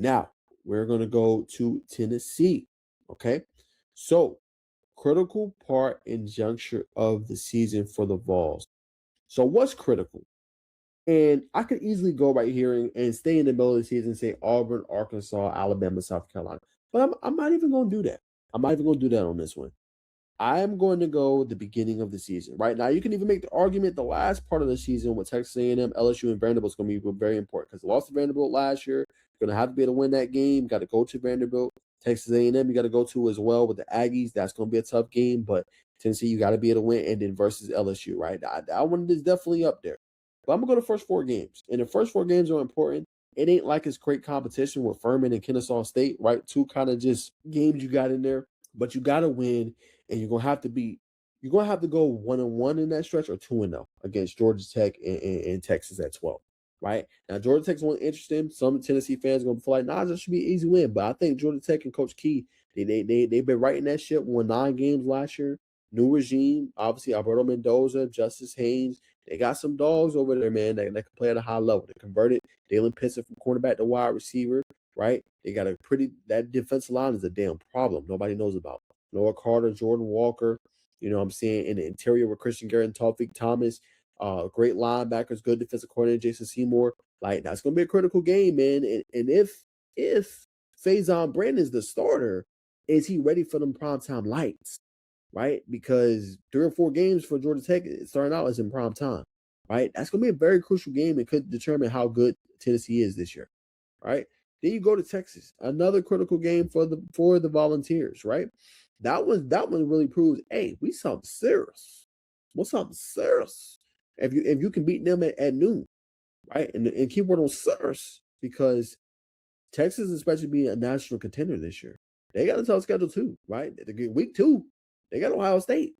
Now, we're going to go to Tennessee. Okay. So, critical part and juncture of the season for the Vols. So, what's critical? And I could easily go right here and stay in the middle of the season and say Auburn, Arkansas, Alabama, South Carolina. But I'm not even going to do that. I'm not even going to do that on this one. I am going to go the beginning of the season. Right now, you can even make the argument the last part of the season with Texas A&M, LSU, and Vanderbilt is going to be very important because they lost to Vanderbilt last year. You're going to have to be able to win that game. Got to go to Vanderbilt. Texas A&M, you got to go to as well with the Aggies. That's going to be a tough game, but Tennessee, you got to be able to win. And then versus LSU, right? That one is definitely up there. But I'm going to go to the first 4 games. And the first 4 games are important. It ain't like it's great competition with Furman and Kennesaw State, right? 2 kind of just games you got in there. But you got to win, and you're going to have to go 1-1 in that stretch or 2-0 against Georgia Tech and Texas at 12, right? Now, Georgia Tech's one interesting. Some Tennessee fans are going to feel like, nah, this should be an easy win. But I think Georgia Tech and Coach Key, they've been writing that ship, won 9 games last year. New regime, obviously, Alberto Mendoza, Justice Haynes. They got some dogs over there, man, that can play at a high level. They converted Dalen Pinson from cornerback to wide receiver, right? They got that defensive line is a damn problem nobody knows about. Noah Carter, Jordan Walker, you know what I'm saying, in the interior with Christian Garrett and Tawfiq Thomas, great linebackers, good defensive coordinator, Jason Seymour. Like, that's going to be a critical game, man. And if Faison Brandon is the starter, is he ready for them primetime lights? Right? Because 3 or 4 games for Georgia Tech starting out as in prime time, right? That's going to be a very crucial game and could determine how good Tennessee is this year, right? Then you go to Texas, another critical game for the Volunteers, right? That one really proves, hey, we something serious. What's something serious? If you can beat them at noon, right? And keep word on serious because Texas, especially being a national contender this year, they got a tough schedule too, right? Week 2, they got Ohio State.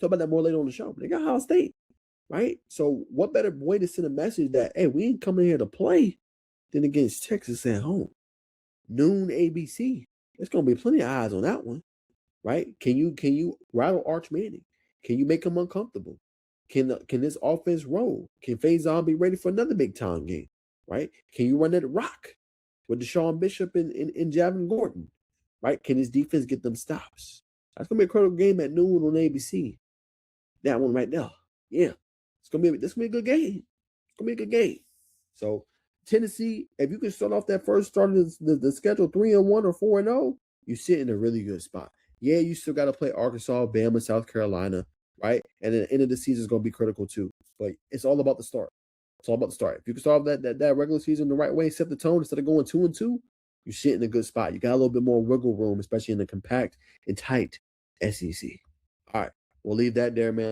Talk about that more later on the show. But they got Ohio State, right? So what better way to send a message that, hey, we ain't coming here to play than against Texas at home. Noon ABC. There's gonna be plenty of eyes on that one, right? Can you rattle Arch Manning? Can you make him uncomfortable? Can this offense roll? Can Faison be ready for another big time game? Right? Can you run that rock with Deshaun Bishop and Javon Gordon? Right? Can his defense get them stops? That's gonna be a critical game at noon on ABC. That one right there. Yeah. This gonna be a good game. It's gonna be a good game. So Tennessee, if you can start off that first start of the schedule 3-1 or 4-0, you sit in a really good spot. Yeah, you still got to play Arkansas, Bama, South Carolina, right? And then the end of the season is going to be critical too. But it's all about the start. It's all about the start. If you can start off that regular season the right way, set the tone instead of going 2-2, you sit in a good spot. You got a little bit more wiggle room, especially in the compact and tight SEC. All right, we'll leave that there, man.